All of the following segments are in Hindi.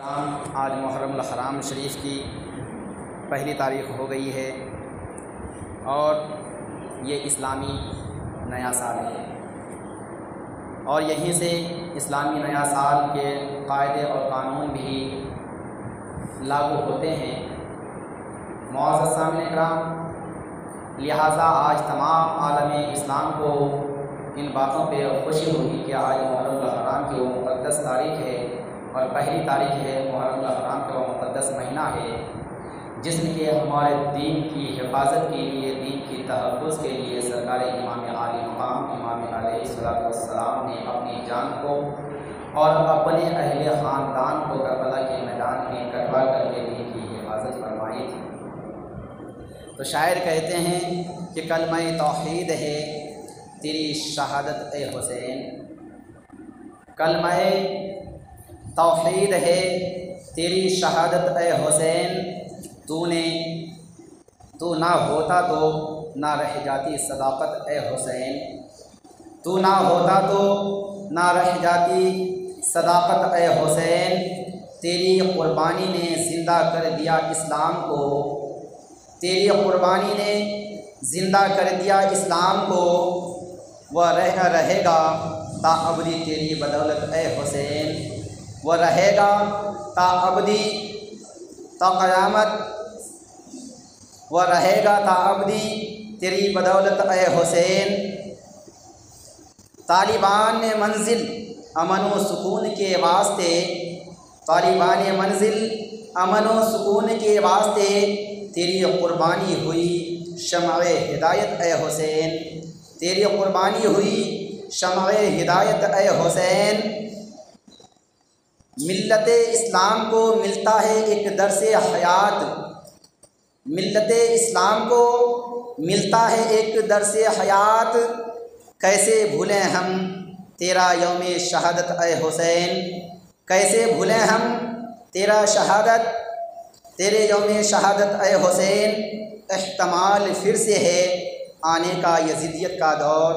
आज मुहर्रम हराम शरीफ की पहली तारीख़ हो गई है और ये इस्लामी नया साल है और यहीं से इस्लामी नया साल के कायदे और कानून भी लागू होते हैं। मुअज़्ज़ज़ सामईन किराम, लिहाजा आज तमाम आलम इस्लाम को इन बातों पे खुशी होगी कि आज मुहर्रम हराम की वो मुक़द्दस तारीख़ है और पहली तारीख़ है। मुहर्रम हराम का वो मुक़द्दस महीना है जिसमें कि हमारे दीन की हिफाजत के लिए, दीन की तहफ़्फ़ुज़ के लिए सरकार इमाम आली मक़ाम इमाम अलैहिस्सलातु वस्सलाम ने अपनी जान को और अपने अहले ख़ानदान को करबला के मैदान में कटवा करके दीन की हिफाजत फरमाई थी। तो शायर कहते हैं कि कलमा तौहीद है तेरी शहादत ए हुसैन, कलमा तौहीद है तेरी शहादत ए हुसैन, तू ना होता तो ना रह जाती सदाकत ए हुसैन, तू ना होता तो ना रह जाती सदाकत ए हुसैन, तेरी क़ुरबानी ने ज़िंदा कर दिया इस्लाम को, तेरी क़ुरबानी ने ज़िंदा कर दिया इस्लाम को, वह रहेगा ताअबदी तेरी बदौलत ए हुसैन, वह रहेगा ताअबदी क़यामत, वह रहेगा ताअबदी तेरी बदौलत ए हुसैन। तालिबान ने मंजिल अमन व सुकून के वास्ते, तालिबान मंजिल अमन व सुकून के वास्ते तेरी क़ुरबानी हुई शम्अ-ए हिदायत ए हुसैन, तेरी क़ुरबानी हुई शम्अ-ए हिदायत ए हुसैन। मिल्लत इस्लाम को मिलता है एक दर्से हयात, मिल्लत इस्लाम को मिलता है एक दर्से हयात, कैसे भूलें हम तेरा यौम शहादत ए हुसैन, कैसे भूलें हम तेरा शहादत, तेरे यौम शहादत ए हुसैन। एहतमाल फिर से है आने का यज़ीदियत का दौर,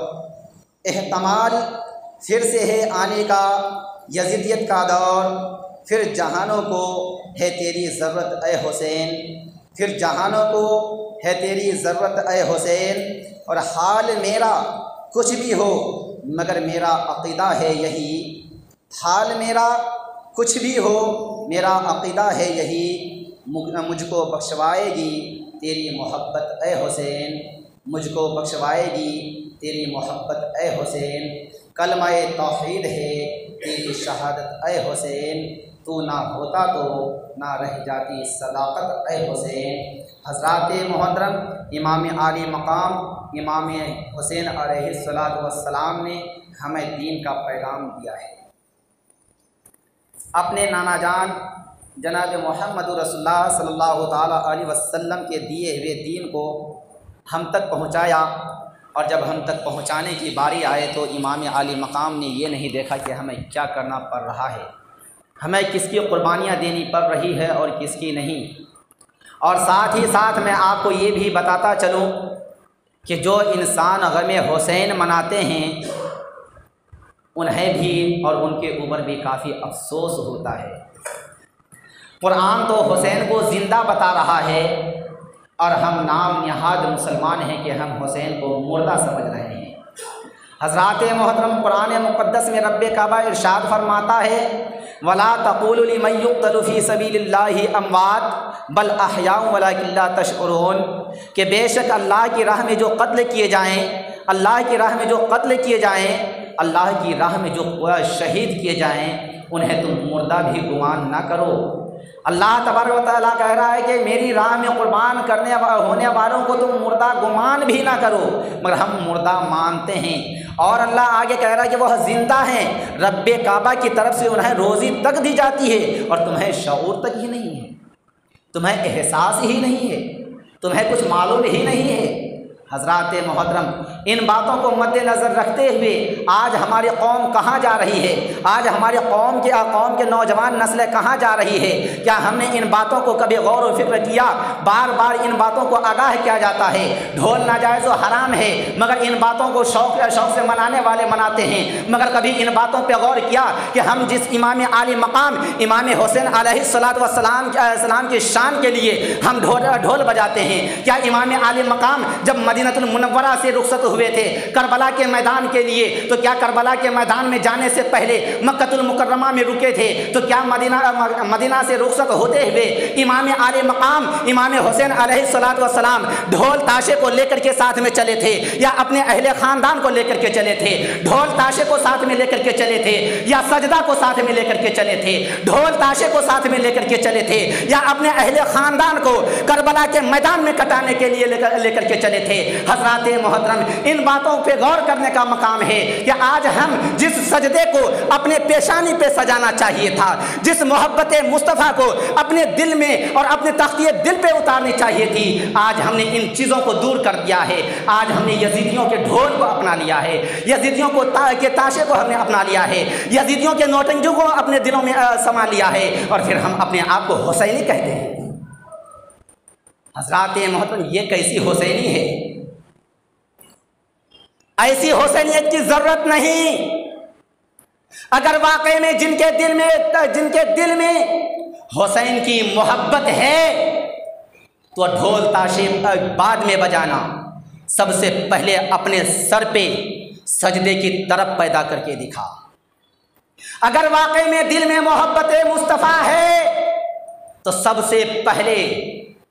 एहतमाल फिर से है आने का यज़ीदियत का दौर, फिर जहानों को है तेरी ज़रूरत ए हुसैन, फिर जहानों को है तेरी ज़रूरत ए हुसैन। और हाल मेरा कुछ भी हो मगर मेरा अक़ीदा है यही, हाल मेरा कुछ भी हो मेरा अक़ीदा है यही, मुझको बख्शवाएगी तेरी मोहब्बत ए हुसैन, मुझको बख्शवाएगी तेरी मोहब्बत ए हुसैन। कलमा तौहीद है तेरी शहादत ए हुसैन, तू ना होता तो ना रह जाती सदाकत ए हुसैन। हज़रात मोहतरम इमाम आली मक़ाम इमाम हुसैन अलैहिस्सलातु वस्सलाम ने हमें दीन का पैगाम दिया है। अपने नाना जान जनाब मोहम्मद रसूलुल्लाह सल्लल्लाहु ताला अलैहि वसल्लम के दिए हुए दीन को हम तक पहुँचाया और जब हम तक पहुँचाने की बारी आए तो इमाम आली मक़ाम ने ये नहीं देखा कि हमें क्या करना पड़ रहा है, हमें किसकी क़ुरबानियाँ देनी पड़ रही है और किसकी नहीं। और साथ ही साथ मैं आपको ये भी बताता चलूँ कि जो इंसान ग़म हुसैन मनाते हैं उन्हें भी और उनके ऊपर भी काफ़ी अफसोस होता है। कुरान तो हुसैन को ज़िंदा बता रहा है और हम नाम निहाद मुसलमान हैं कि हम हुसैन को मुर्दा समझ रहे हैं। हज़रात मोहतरम कुरान मुक़द्दस में रब्बे काबा इरशाद फरमाता है, वला तक़ूलू लिमन युक़्तलू फ़ी सबीलिल्लाहि अमवात बल अहयाउ वलाकिन ला तशऊरून, कि बेशक अल्लाह की राह में जो कत्ल किए जाएँ, अल्लाह की राह में जो कत्ल किए जाएँ, अल्लाह की राह में जो शहीद किए जाएँ उन्हें तुम मुर्दा भी गुमान ना करो। अल्लाह तबारक व तआला कह रहा है कि मेरी राह में कुर्बान होने वालों को तुम मुर्दा गुमान भी ना करो, मगर हम मुर्दा मानते हैं। और अल्लाह आगे कह रहा है कि वह ज़िंदा हैं, रब्बे काबा की तरफ से उन्हें रोज़ी तक दी जाती है और तुम्हें शऊर तक ही नहीं है, तुम्हें एहसास ही नहीं है, तुम्हें कुछ मालूम ही नहीं है। हज़रात मोहतरम, इन बातों को मद्देनज़र रखते हुए आज हमारी कौम कहाँ जा रही है, आज हमारे कौम के नौजवान नस्लें कहाँ जा रही है? क्या हमने इन बातों को कभी गौर व फिक्र किया? बार बार इन बातों को आगाह किया जाता है, ढोल नाजायज़ व हराम है, मगर इन बातों को शौक़ से मनाने वाले मनाते हैं। मगर कभी इन बातों पर गौर किया कि हम जिस इमाम आली मकाम इमाम हुसैन अलैहिस्सलाम की शान के लिए हम ढोल बजाते हैं? क्या इमाम आली मकाम जब मदीनतुल मुनव्वरा से रुखसत हुए थे करबला के मैदान के लिए, तो क्या करबला के मैदान में जाने से पहले मक्कतुल मुकर्रमा में रुके थे? तो क्या मदीना से रुखसत होते हुए इमाम आले मकाम इमाम हुसैन अलैहिस्सलाम ढोल ताशे को लेकर के साथ में चले थे, या अपने अहले ख़ानदान को लेकर के चले थे? ढोल ताशे को साथ में लेकर के चले थे, या सजदा को साथ में लेकर के चले थे? ढोल ताशे को साथ में लेकर के चले थे, या अपने अहले ख़ानदान को करबला के मैदान में कटाने के लिए लेकर के चले थे? हज़रात मोहतरम, इन बातों पे गौर करने का मकाम है कि आज हम जिस सजदे को अपने पेशानी पे सजाना चाहिए था, जिस मोहब्बत मुस्तफ़ा को अपने दिल में और अपने तख्तिए दिल पे उतारनी चाहिए थी, आज हमने इन चीज़ों को दूर कर दिया है। आज हमने यजीदियों के ढोल को अपना लिया है, यजीदियों के ताशे को हमने अपना लिया है, यजीदियों के नौटंकियों को अपने दिलों में समा लिया है, और फिर हम अपने आप को हुसैनी कहते हैं। हज़रात मोहतरम, ये कैसी हुसैनी है? ऐसी हुसैनियत की ज़रूरत नहीं। अगर वाकई में जिनके दिल में हुसैन की मोहब्बत है, तो ढोल ताशे बाद में बजाना, सबसे पहले अपने सर पे सजदे की तरफ पैदा करके दिखा। अगर वाकई में दिल में मोहब्बत मुस्तफ़ा है, तो सबसे पहले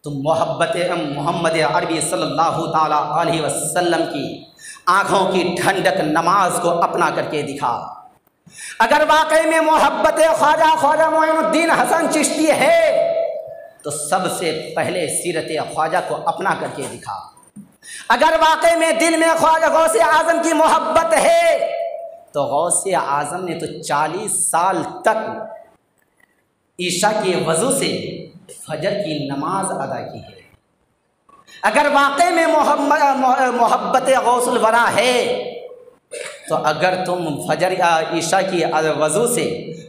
तुम मोहब्बत मोहम्मद अरबी सल्लल्लाहु ताला अलैहि वसल्लम की आँखों की ठंडक नमाज को अपना करके दिखा। अगर वाकई में मोहब्बत ख्वाजा मोइनुद्दीन हसन चिश्ती है, तो सबसे पहले सीरत ख्वाजा को अपना करके दिखा। अगर वाकई में दिल में ख्वाजा गौसे आज़म की मोहब्बत है, तो गौसे आज़म ने तो 40 साल तक ईशा के वज़ू से फजर की नमाज अदा की है। अगर वाकई में मोहब्बत गौसुल वरा है, तो अगर तुम फजर या ईशा की वज़ू से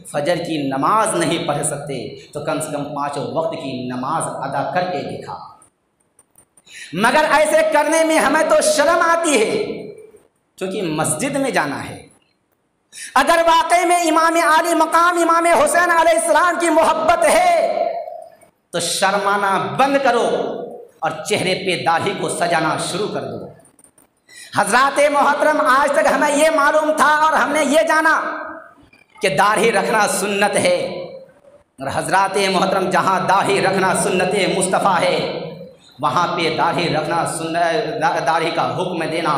फजर की नमाज नहीं पढ़ सकते, तो कम से कम 5 वक्त की नमाज अदा करके दिखा। मगर ऐसे करने में हमें तो शर्म आती है, क्योंकि मस्जिद में जाना है। अगर वाकई में इमाम आली मकाम इमाम हुसैन अलैहिस्सलाम की मोहब्बत है, तो शर्माना बंद करो और चेहरे पे दाढ़ी को सजाना शुरू कर दो। हज़रात मोहतरम, आज तक हमें ये मालूम था और हमने ये जाना कि दाढ़ी रखना सुन्नत है, और हज़रात मोहतरम, जहाँ दाढ़ी रखना सुन्नत मुस्तफ़ा है, वहाँ पे दाढ़ी रखना दाढ़ी का हुक्म देना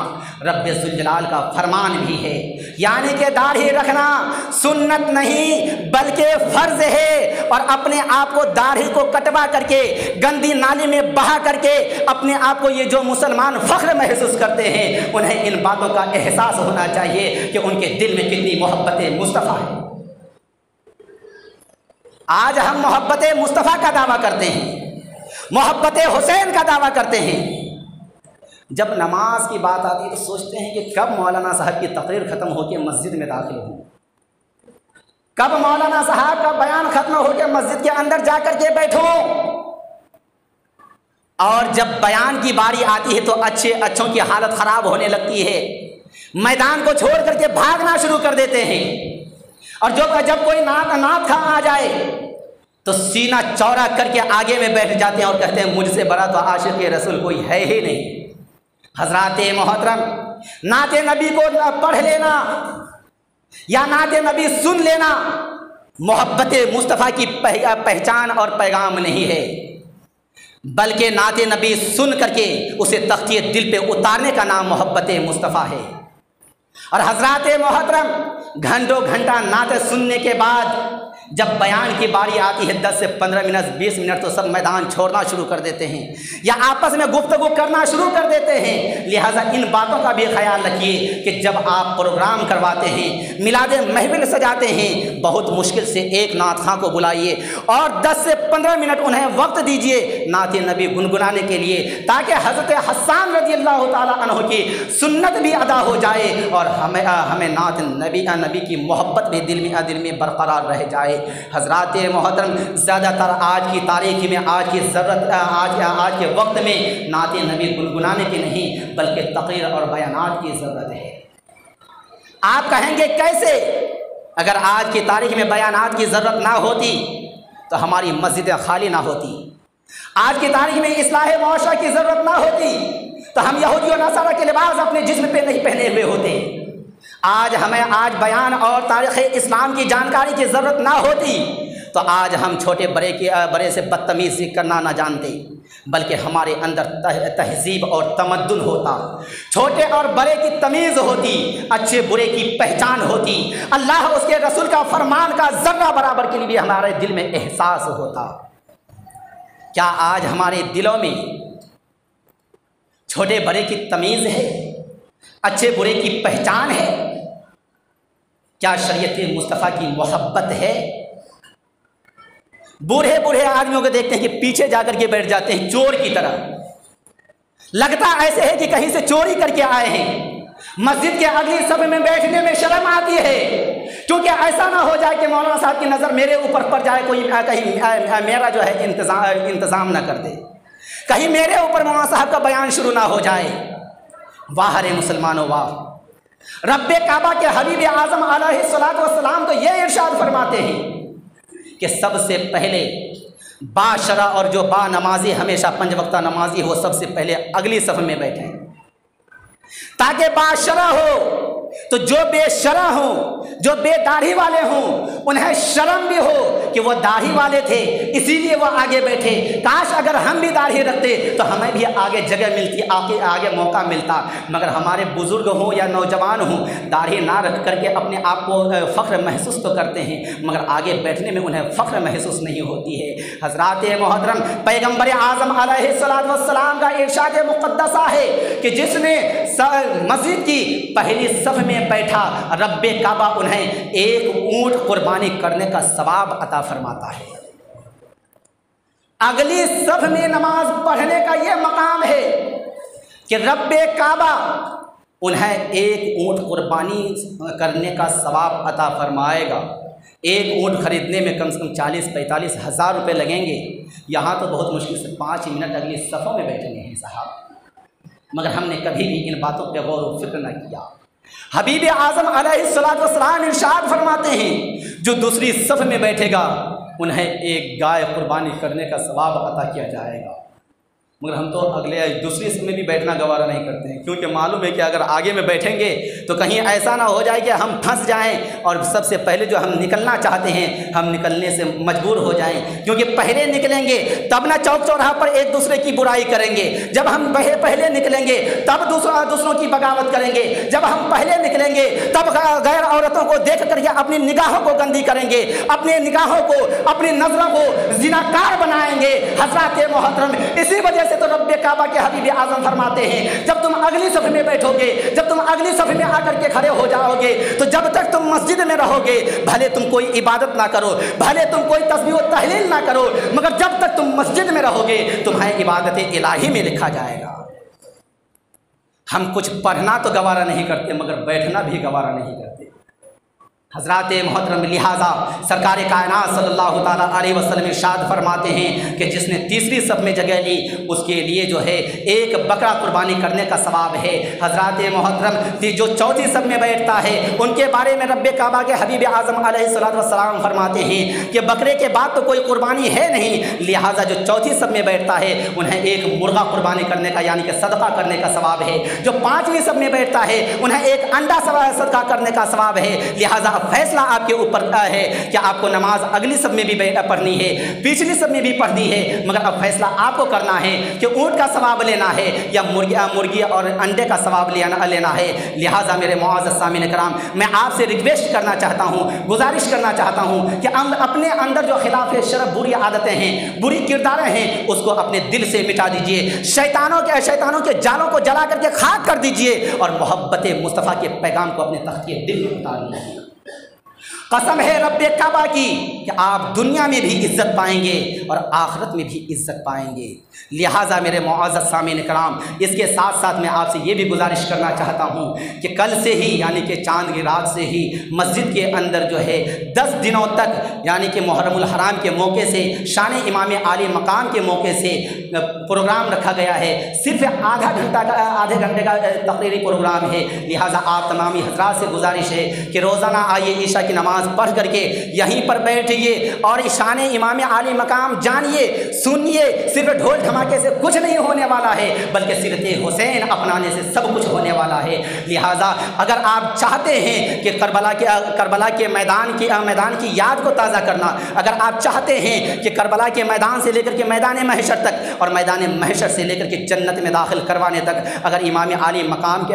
रब्बे ज़ुल जलाल का फरमान भी है। यानी कि दाढ़ी रखना सुन्नत नहीं बल्कि फ़र्ज़ है, और अपने आप को दाढ़ी को कटवा करके गंदी नाली में बहा करके अपने आप को ये जो मुसलमान फ़ख्र महसूस करते हैं, उन्हें इन बातों का एहसास होना चाहिए कि उनके दिल में कितनी मोहब्बत मुस्तफ़ा है। आज हम मोहब्बत मुस्तफ़ा का दावा करते हैं, मोहब्बत हुसैन का दावा करते हैं। जब नमाज की बात आती है तो सोचते हैं कि कब मौलाना साहब की तकरीर ख़त्म होकर मस्जिद में दाखिल हो, कब मौलाना साहब का बयान ख़त्म होकर मस्जिद के अंदर जाकर के बैठो। और जब बयान की बारी आती है तो अच्छों की हालत ख़राब होने लगती है, मैदान को छोड़ करके भागना शुरू कर देते हैं। और जब कोई नात खा आ जाए तो सीना चौड़ा करके आगे में बैठ जाते हैं और कहते हैं मुझसे बड़ा तो आशिक़ रसूल कोई है ही नहीं। हज़रात मोहतरम, नाते नबी को पढ़ लेना या नाते नबी सुन लेना मोहब्बत मुस्तफ़ा की पहचान और पैगाम नहीं है, बल्कि नाते नबी सुन करके उसे तख्तिए दिल पे उतारने का नाम मोहब्बत मुस्तफ़ा है। और हज़रात मोहतरम, घंटों घंटा नाते सुनने के बाद जब बयान की बारी आती है 10 से 15 मिनट 20 मिनट तो सब मैदान छोड़ना शुरू कर देते हैं या आपस में गुफ्तगू करना शुरू कर देते हैं। लिहाजा इन बातों का भी ख्याल रखिए कि जब आप प्रोग्राम करवाते हैं, मिलाद महफिल सजाते हैं, बहुत मुश्किल से एक नात खां को बुलाइए और 10 से 15 मिनट उन्हें वक्त दीजिए नात नबी गुनगुनाने के लिए, ताकि हज़रत हसन रज़ियल्लाहु ताला अन्हु की सुन्नत भी अदा हो जाए और हमें नात नबी की मोहब्बत भी दिल में बरकरार रह जाए। हज़रात मोहतरम, ज़्यादातर आज की तारीख़ में, आज की ज़रूरत, आज के वक्त में नात नबी गुनगुनाने की नहीं बल्कि तक़रीर और बयानात की ज़रूरत है। आप कहेंगे कैसे? अगर आज की तारीख़ में बयानात की ज़रूरत ना होती तो हमारी मस्जिदें खाली ना होती, आज की तारीख़ में इस्लाह मुआशरा की ज़रूरत ना होती तो हम यहूदी और नसारा के लिबास अपने जिस्म पे नहीं पहने हुए होते, आज बयान और तारीख़ इस्लाम की जानकारी की ज़रूरत ना होती तो आज हम छोटे बड़े से बदतमीज़ी करना ना जानते, बल्कि हमारे अंदर तहज़ीब और तमद्दुन होता, छोटे और बड़े की तमीज़ होती, अच्छे बुरे की पहचान होती, अल्लाह उसके रसूल का फरमान का ज़र्रा बराबर के लिए भी हमारे दिल में एहसास होता। क्या आज हमारे दिलों में छोटे बड़े की तमीज़ है, अच्छे बुरे की पहचान है? क्या शरीयत मुस्तफ़ा की मोहब्बत है? बूढ़े बूढ़े आदमियों को देखते हैं कि पीछे जाकर के बैठ जाते हैं चोर की तरह, लगता ऐसे है कि कहीं से चोरी करके आए हैं। मस्जिद के अगली सफ में बैठने में शर्म आती है, क्योंकि ऐसा ना हो जाए कि मौलाना साहब की नज़र मेरे ऊपर पड़ जाए, कोई कहीं मेरा जो है इंतज़ाम ना कर दे, कहीं मेरे ऊपर मौलाना साहब का बयान शुरू ना हो जाए। वाह रे मुसलमानों वाह! रब्बे काबा के हबीब आज़म अलैहिस्सलातु वस्सलाम तो ये इरशाद फरमाते हैं कि सबसे पहले बाशरा और जो बा नमाजी, हमेशा 5 वक्ता नमाजी हो, सबसे पहले अगली सफ में बैठें, ताकि बाशरा हो तो जो बेशरा हो, जो बेदाढ़ी वाले हों, उन्हें शर्म भी हो कि वो दाढ़ी वाले थे इसीलिए वो आगे बैठे। काश अगर हम भी दाढ़ी रखते तो हमें भी आगे जगह मिलती, आगे मौका मिलता, मगर हमारे बुज़ुर्ग हों या नौजवान हों, दाढ़ी ना रख करके अपने आप को फ़ख्र महसूस तो करते हैं, मगर आगे बैठने में उन्हें फ़ख्र महसूस नहीं होती है। हज़रात मोहतरम, पैगम्बर आज़म अलैहिस्सलातु वस्सलाम का इरशाद मुक़द्दसा है कि जिसने मस्जिद की पहली सफ में बैठा, रब्बे काबा उन्हें एक ऊंट कुर्बानी करने का सवाब अता फरमाता है। अगली सफ में नमाज पढ़ने का यह मकाम है कि रब्बे काबा उन्हें एक ऊंट कुर्बानी करने का सवाब अता फरमाएगा। एक ऊंट खरीदने में कम से कम 40-45 हज़ार रुपये लगेंगे। यहाँ तो बहुत मुश्किल से 5 मिनट अगली सफ़ों में बैठने हैं साहब, मगर हमने कभी भी इन बातों पर गौर व फिक्र न किया। हबीब आज़म अलैहिस्सलातु वस्सलाम इरशाद फरमाते हैं, जो दूसरी सफ़ में बैठेगा उन्हें एक गाय कुर्बानी करने का सवाब अता किया जाएगा। मगर हम तो अगले दूसरी सफ़ में भी बैठना गवारा नहीं करते हैं, क्योंकि मालूम है कि अगर आगे में बैठेंगे तो कहीं ऐसा ना हो जाए कि हम फंस जाएं और सबसे पहले जो हम निकलना चाहते हैं हम निकलने से मजबूर हो जाएं, क्योंकि पहले निकलेंगे तब ना चौक चौराहा पर एक दूसरे की बुराई करेंगे, जब हम पहले निकलेंगे तब दूसरों की बगावत करेंगे, जब हम पहले निकलेंगे तब गैर औरतों को देख करके अपनी निगाहों को गंदी करेंगे, अपनी निगाहों को, अपनी नज़रों को ज़िनाकार बनाएंगे। हज़रात मोहतरम, इसी वजह से तो रब्बे काबा के हबीब आज़म फरमाते हैं, जब तुम अगली सफ़ में बैठोगे, जब तुम अगली सफ़ में आकर के खड़े हो जाओगे तो जब तक तुम मस्जिद में रहोगे, भले तुम कोई इबादत ना करो, भले तुम कोई तस्बीह व तहलील ना करो, मगर जब तक तुम मस्जिद में रहोगे तुम्हें इबादत इलाही में लिखा जाएगा। हम कुछ पढ़ना तो गवारा नहीं करते, मगर बैठना भी गवारा नहीं करते। हज़रात मोहतरम, लिहाजा सरकार कायनात सल्लल्लाहु ताला अलैहि वसल्लम इरशाद फरमाते हैं कि जिसने तीसरी सफ़ में जगह ली उसके लिए जो है एक बकरा कुर्बानी करने का सवाब है। हज़रात मोहतरम, जो चौथी सफ़ में बैठता है उनके बारे में रब्बे काबा के हबीब आज़म अलैहिस्सलातु वस्सलाम फरमाते हैं कि बकरे के बाद तो कोई कुर्बानी है नहीं, लिहाजा जो चौथी सफ़ में बैठता है उन्हें एक मुर्गा कुर्बानी करने का यानी कि सदका करने का सवाब है। जो 5वीं सफ़ में बैठता है उन्हें एक अंडा सदका करने का सवाब है। लिहाजा अब फैसला आपके ऊपर है कि आपको नमाज अगली सब में भी पढ़नी है, पिछली सब में भी पढ़नी है, मगर अब फैसला आपको करना है कि ऊँट का सवाब लेना है या मुर्गी और अंडे का सवाब लेना है। लिहाजा मेरे मुआज़्ज़ज़ सामीन कराम, मैं आपसे रिक्वेस्ट करना चाहता हूँ, गुजारिश करना चाहता हूँ कि हम अपने अंदर जो खिलाफ शरअ बुरी आदतें हैं, बुरी किरदारें हैं, उसको अपने दिल से मिटा दीजिए। शैतानों के जालों को जला करके खाक कर दीजिए और मोहब्बत मुस्तफ़ा के पैगाम को अपने तख्ते दिल में उतार लीजिए। कसम है रब्बे काबा की कि आप दुनिया में भी इज़्ज़त पाएंगे और आखिरत में भी इज़्ज़त पाएंगे। लिहाजा मेरे मुआज़्ज़ज़ सामीन कराम, इसके साथ साथ मैं आपसे ये भी गुजारिश करना चाहता हूँ कि कल से ही यानी कि चांद की रात से ही मस्जिद के अंदर जो है 10 दिनों तक यानी कि मुहर्रमुल हराम के मौके से, शान इमाम आली मकाम के मौके से प्रोग्राम रखा गया है। सिर्फ आधे घंटे का तकरीरी प्रोग्राम है। लिहाजा आप तमामी हज़रात से गुजारिश है कि रोज़ाना आइए, ईशा की नमाज़ पढ़ करके यहीं पर बैठिए और शान इमाम आली मकाम जानिए, सुनिए। सिर्फ ढोल धमाके से कुछ नहीं होने वाला है, बल्कि सीरते हुसैन अपनाने से सब कुछ होने वाला है। लिहाजा अगर आप चाहते हैं कि करबला के मैदान की याद को ताज़ा करना, अगर आप चाहते हैं कि करबला के मैदान से लेकर के मैदान महशर तक और मैदान महशर से लेकर के जन्नत में दाखिल करवाने तक अगर इमाम आली मकाम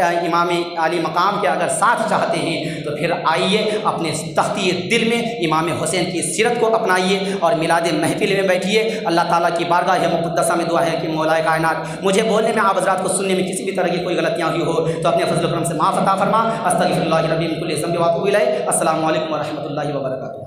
के अगर साथ चाहते हैं तो फिर आइए, अपने तख्ती दिल में इमाम हुसैन की सीरत को अपनाइए और मिलाद महफिल में बैठिए। अल्लाह ताला की बारगाह मुक़द्दसा में दुआ है कि मौलाए कायनात मुझे बोलने में, आप हज़रात को सुनने में किसी भी तरह की कोई गलतियाँ हुई हो तो अपने फज़ल करम से माफ़ अता फरमा। अस्तग़फिरुल्लाह रब्बी मिन कुल्लि ज़ंबि व अतूबु इलैह। अस्सलामु अलैकुम व रहमतुल्लाहि व बरकातुहू।